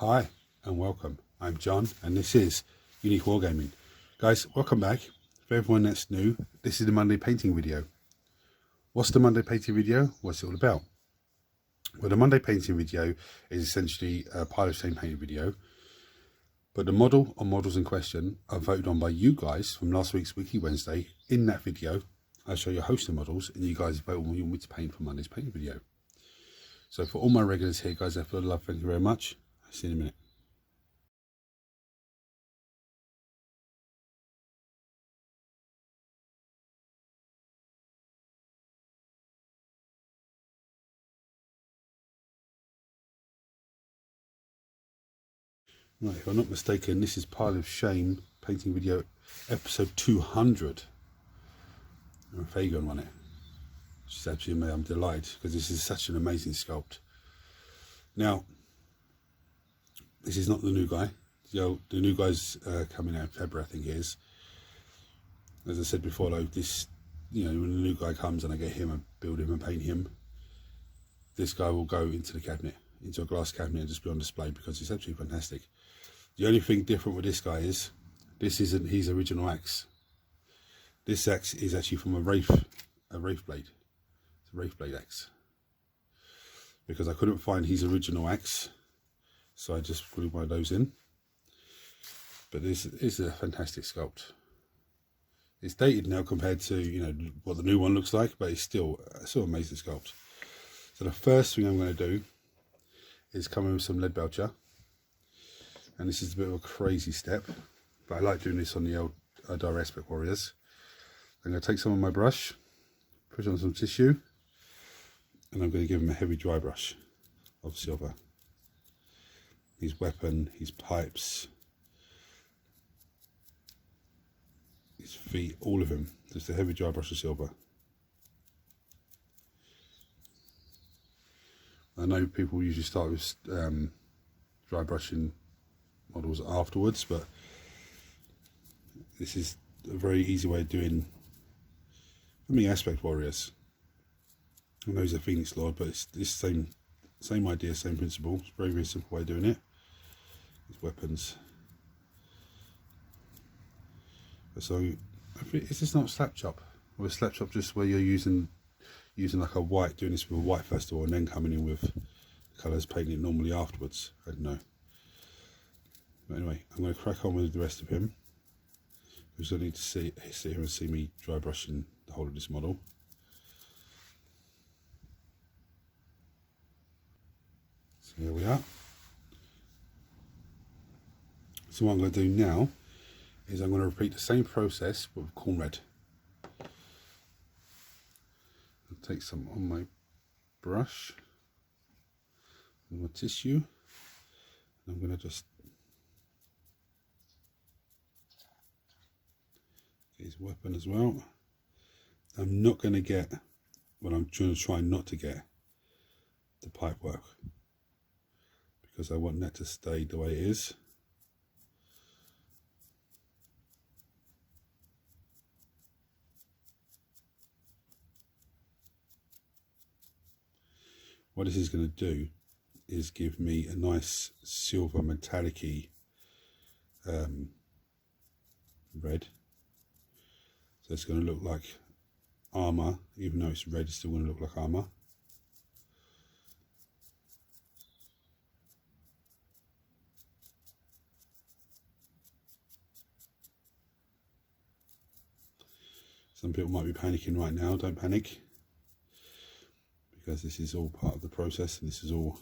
Hi and welcome. I'm John and this is Unique Wargaming. Guys, welcome back. For everyone that's new, this is the Monday painting video. What's the Monday painting video? What's it all about? Well, the Monday painting video is essentially a pile of shame painting video, but the model or models in question are voted on by you guys from last week's Wiki Wednesday. In that video, I show you a host of models and you guys vote on what you want me to paint for Monday's painting video. So for all my regulars here, guys, I feel the love. Thank you very much. I'll see you in a minute. Right, if I'm not mistaken, this is Pile of Shame painting video episode 200. And Fuegan on it. Which is absolutely amazing. I'm delighted because this is such an amazing sculpt. Now, this is not the new guy. The new guy's coming out in February, I think it is. As I said before, though, this, when the new guy comes and I get him and build him and paint him, this guy will go into the cabinet, into a glass cabinet and just be on display because it's absolutely fantastic. The only thing different with this guy is, this isn't his original axe. This axe is actually from a wraith blade. It's a wraith blade axe. Because I couldn't find his original axe, so I just threw one of those in. But this is a fantastic sculpt. It's dated now compared to what the new one looks like, but it's still an amazing sculpt. So the first thing I'm going to do is come in with some lead belcher. And this is a bit of a crazy step, but I like doing this on the Aeldari Aspect Warriors. I'm going to take some of my brush, put on some tissue, and I'm going to give him a heavy dry brush of silver. His weapon, his pipes, his feet, all of him. Just a heavy dry brush of silver. I know people usually start with dry brushing models afterwards, but this is a very easy way of doing, for me, Aspect Warriors. I know he's a Phoenix Lord, but it's this same idea, same principle. It's a very, very simple way of doing it. His weapons. So, is this not slap chop? Or is slap chop just where you're using like a white, doing this with a white first of all, and then coming in with the colours, painting it normally afterwards? I don't know. But anyway, I'm going to crack on with the rest of him. You still need to sit here and see me dry brushing the whole of this model. So here we are. So what I'm going to do now is I'm going to repeat the same process but with corn red. I'll take some on my brush and my tissue. I'm going to just get his weapon as well. I'm not going to get, well, I'm going to try not to get the pipe work because I want that to stay the way it is. What this is going to do is give me a nice silver metallic-y red. So it's going to look like armour, even though it's red, it's still going to look like armour. Some people might be panicking right now. Don't panic, because this is all part of the process, and this is all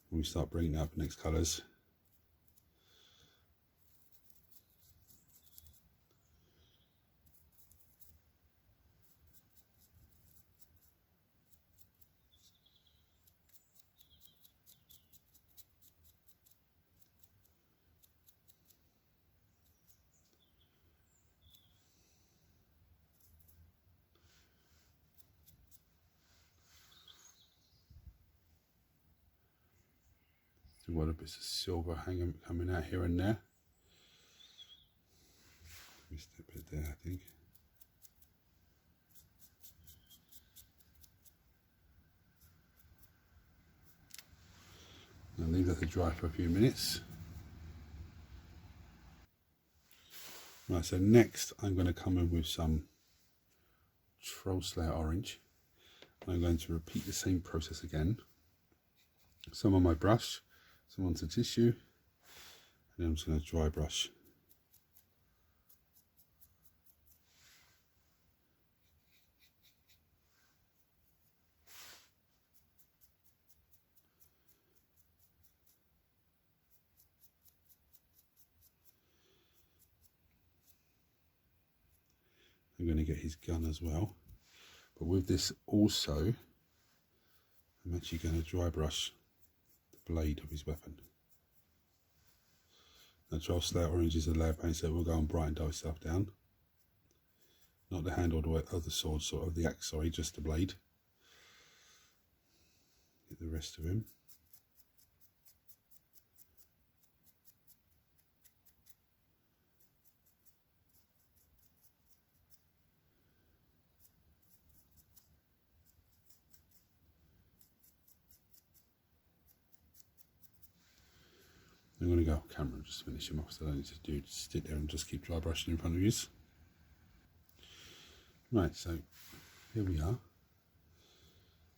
when we start bringing up next colours. What a bit of silver coming out here and there. Missed a bit there, I think. I'll leave that to dry for a few minutes. Right, so next I'm going to come in with some Troll Slayer orange. I'm going to repeat the same process again. Some on my brush, some onto tissue, and then I'm just going to dry brush. I'm going to get his gun as well, but with this also I'm actually going to dry brush the blade of his weapon. Now Troll Slayer orange is a layer paint, so we'll go and brighten dull stuff down. Not the handle of the sword, sort of the axe, sorry, just the blade. Get the rest of him. I'm going to go off camera and just finish him off, so I don't need to do just sit there and just keep dry brushing in front of you. Right, so here we are.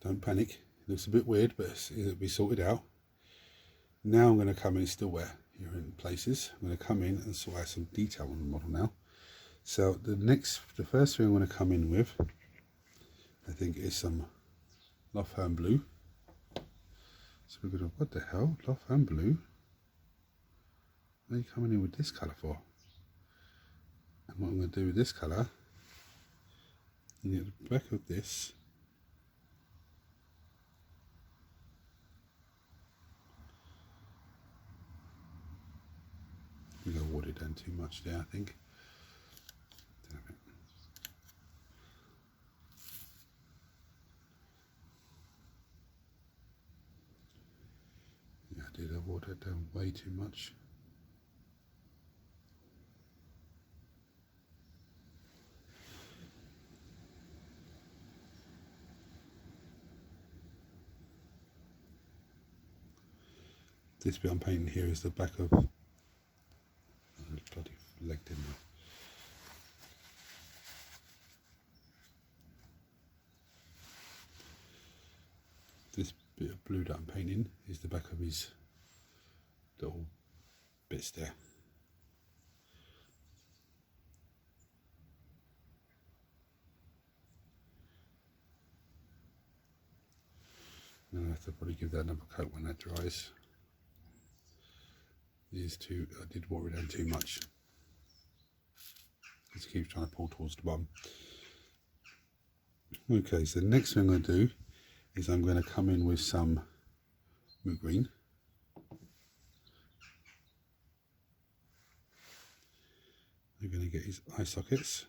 Don't panic, it looks a bit weird, but it'll be sorted out. Now I'm going to come in, still wet here in places. I'm going to come in and sort out some detail on the model now. So the first thing I'm going to come in with, I think, is some Lothern blue. So we're going to, what the hell, Lothern blue? What are you coming in with this colour for? And what I'm going to do with this colour, and at the back of this, I'm going to water it down too much there, I think. Damn it. Yeah, I did. I watered it down way too much. This bit I'm painting here is the back of, oh, bloody leg, didn't I? This bit of blue that I'm painting is the back of his little bits there. And I'll have to probably give that another coat when that dries. These two, I did water it down too much. Just keep trying to pull towards the bottom. Okay, so the next thing I'm going to do is I'm going to come in with some moot green. I'm going to get his eye sockets.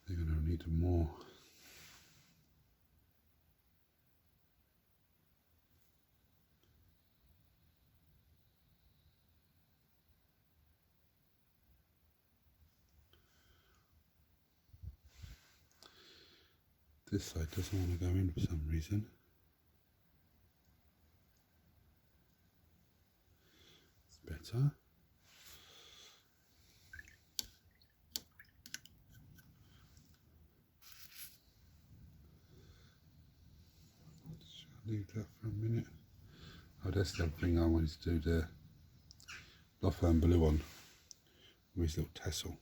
They're going to need more. This side doesn't want to go in for some reason. It's better. Leave that for a minute. Oh, that's the other thing I wanted to do, the Lothern blue on with his little tassel.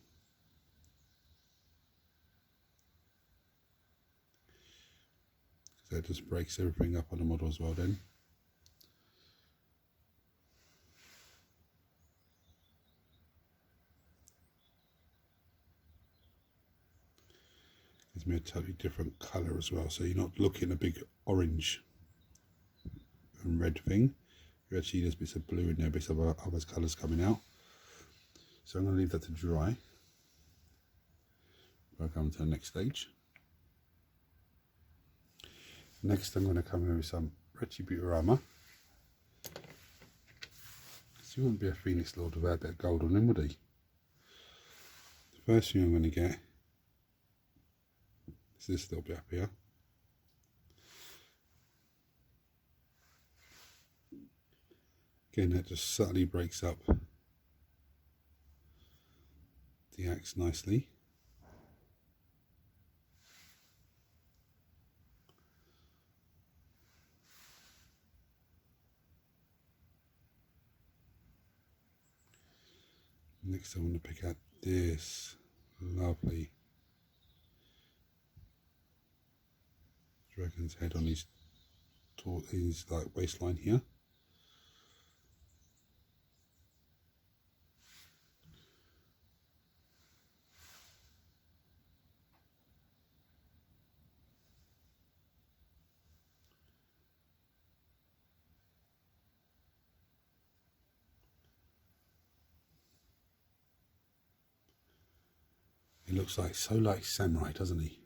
That just breaks everything up on the model as well then. Gives me a totally different colour as well, so you're not looking at a big orange and red thing. You actually, there's bits of blue in there, bits of other colours coming out. So I'm going to leave that to dry. I'll come to the next stage. Next I'm going to come in with some Retributor armour. He wouldn't be a Phoenix Lord without a bit of gold on him, would he? The first thing I'm going to get is this little bit up here. Again, that just subtly breaks up the axe nicely. Next I want to pick out this lovely dragon's head on his like waistline here. He looks like so samurai, doesn't he?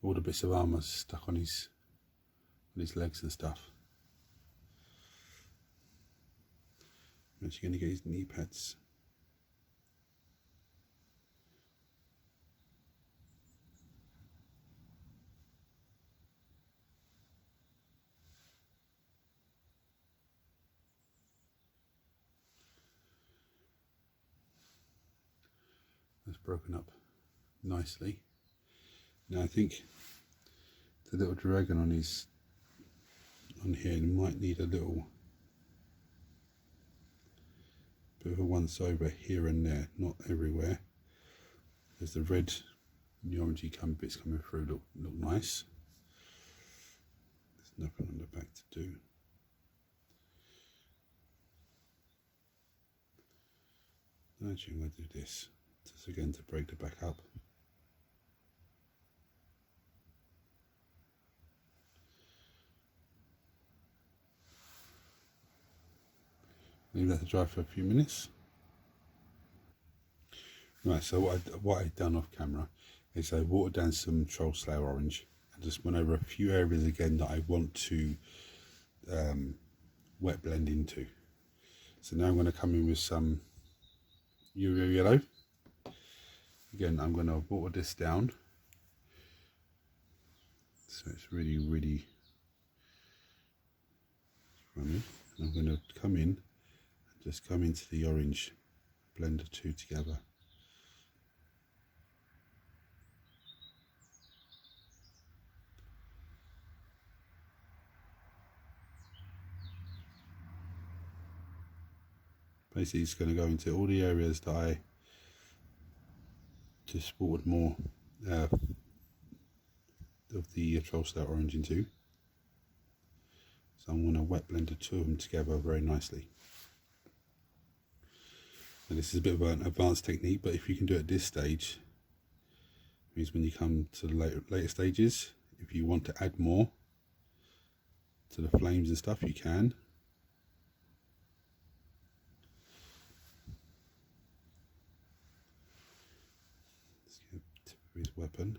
All the bits of armour stuck on his legs and stuff. I'm actually going to get his knee pads. That's broken up nicely. Now I think the little dragon on here might need a little bit of a once over here and there, not everywhere. There's the red and the orangey bits coming through look nice. There's nothing on the back to do. Actually, I'm going to do this just again to break the back up. Leave that to dry for a few minutes. Right, so what I've done off camera is I watered down some Troll Slayer orange and just went over a few areas again that I want to wet blend into. So now I'm going to come in with some Uriel yellow. Again, I'm going to water this down so it's really runny. And I'm going to come in and just come into the orange, blend the two together. Basically, it's going to go into all the areas that I just watered more of the Troll Slayer orange into. So I'm going to wet blend the two of them together very nicely. Now this is a bit of an advanced technique, but if you can do it at this stage, it means when you come to the later stages, if you want to add more to the flames and stuff, you can. Let's get the tip of his weapon.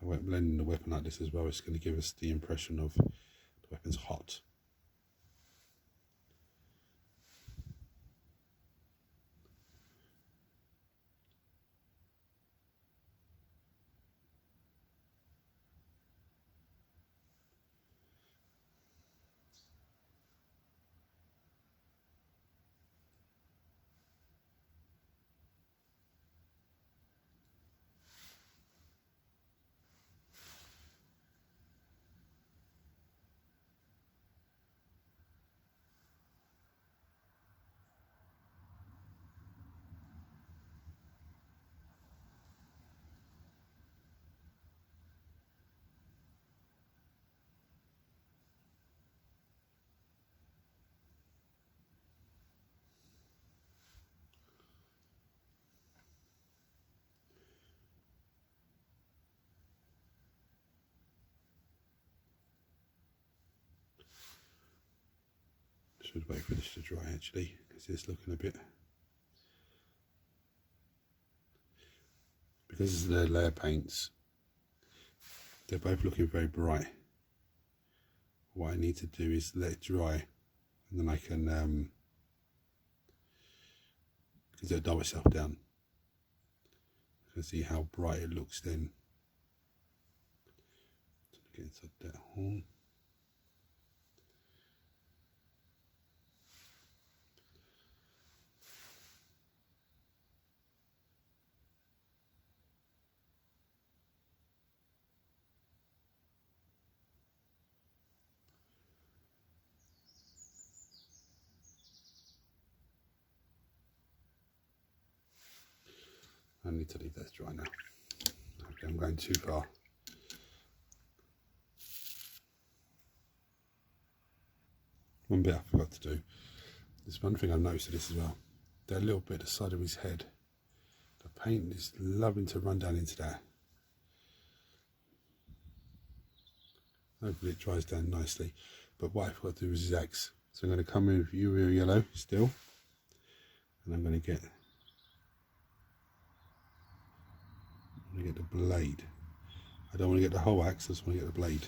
I won't blend the weapon like this as well. It's going to give us the impression of the weapon's hot. Should wait for this to dry actually, because it's looking a bit, because they're layer paints, they're both looking very bright. What I need to do is let it dry, and then I can because it'll dull itself down. You can see how bright it looks then. Get inside that hole. I need to leave that dry now. Okay, I'm going too far. One bit I forgot to do. There's one thing I've noticed of this as well. That little bit at the side of his head. The paint is loving to run down into that. Hopefully it dries down nicely. But what I forgot to do is his axe. So I'm going to come in with Uriel yellow still. And I'm going to get the blade. I don't want to get the whole axe, I just want to get the blade.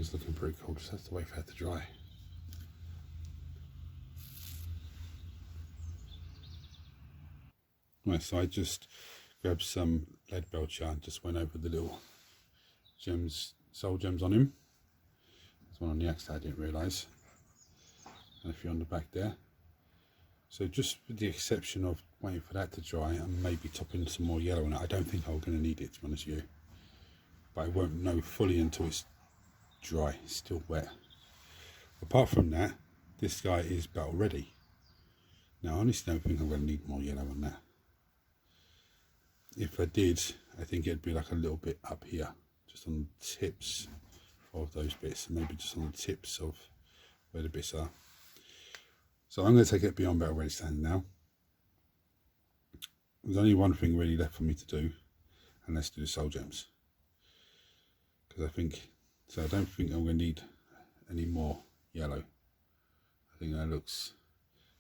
It's looking pretty cool, just have to wait for it to dry. Right, so I just grabbed some lead belcher and just went over the little gems, soul gems on him. There's one on the axe that I didn't realise, and a few on the back there. So just with the exception of waiting for that to dry and maybe topping some more yellow on it, I don't think I'm going to need it, to be honest with you. But I won't know fully until it's dry, it's still wet. Apart from that, this guy is battle ready. Now I honestly don't think I'm going to need more yellow on that. If I did, I think it'd be like a little bit up here, just on the tips of those bits, maybe just on the tips of where the bits are. So I'm going to take it beyond battle ready stand now. There's only one thing really left for me to do, and let's do the soul gems. Because I don't think I'm going to need any more yellow. I think that looks,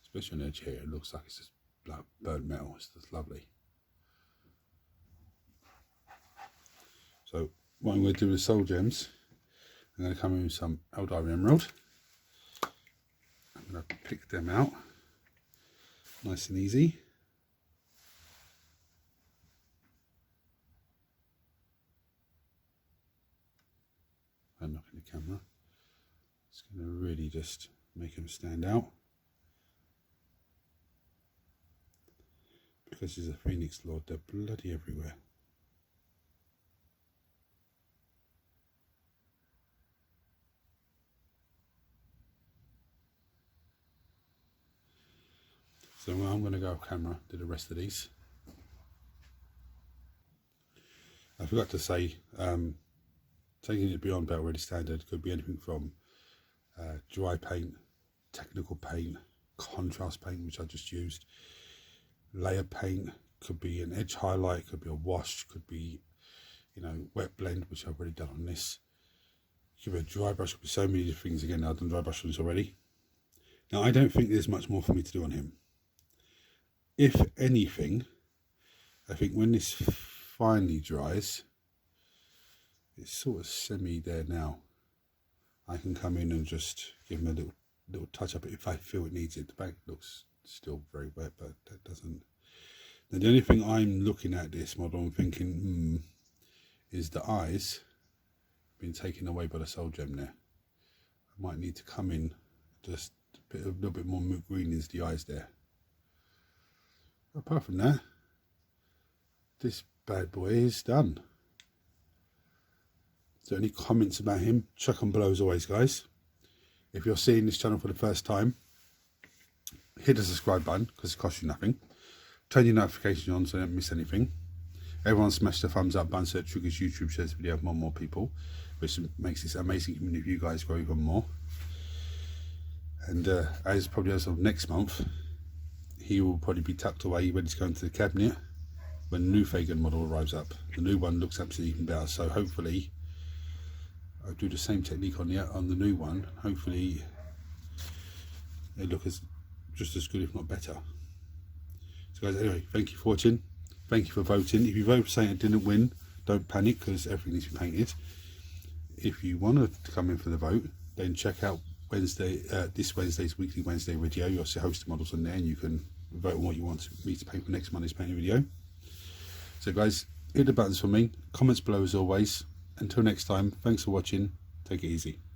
especially on the edge here, it looks like it's just like burnt metal. It's just lovely. So what I'm going to do with soul gems, I'm going to come in with some Aeldari emerald. I'm going to pick them out, nice and easy. I'm knocking the camera. It's going to really just make them stand out. Because he's a Phoenix Lord, they're bloody everywhere. So I'm going to go off camera, do the rest of these. I forgot to say, taking it beyond battle ready standard could be anything from dry paint, technical paint, contrast paint, which I just used, layer paint, could be an edge highlight, could be a wash, could be, you know, wet blend, which I've already done on this. Could be a dry brush, could be so many different things. Again, I've done dry brush on this already. Now I don't think there's much more for me to do on him. If anything, I think when this finally dries, it's sort of semi there now. I can come in and just give him a little touch up if I feel it needs it. The back looks still very wet, but that doesn't. Now the only thing I'm looking at this model and thinking, is the eyes being taken away by the soul gem there. might need to come in just a little bit more green into the eyes there. Apart from that, this bad boy is done. So any comments about him, chuck them below as always, guys. If you're seeing this channel for the first time, hit the subscribe button because it costs you nothing. Turn your notifications on so you don't miss anything. Everyone smash the thumbs up button so it triggers YouTube, shares the video with more people, which makes this amazing community of you guys grow even more. And probably as of next month, he will probably be tucked away when he's going to the cabinet when the new Fuegan model arrives up. The new one looks absolutely even better, so hopefully I'll do the same technique on the new one. Hopefully they look just as good, if not better. So guys, anyway, thank you for watching. Thank you for voting. If you vote for something that didn't win, don't panic because everything needs to be painted. If you want to come in for the vote, then check out this Wednesday's Weekly Wednesday video. You'll see host of models on there and you can vote on what you want me to paint for next Monday's painting video. So guys, hit the buttons for me, comments below as always. Until next time, thanks for watching, take it easy.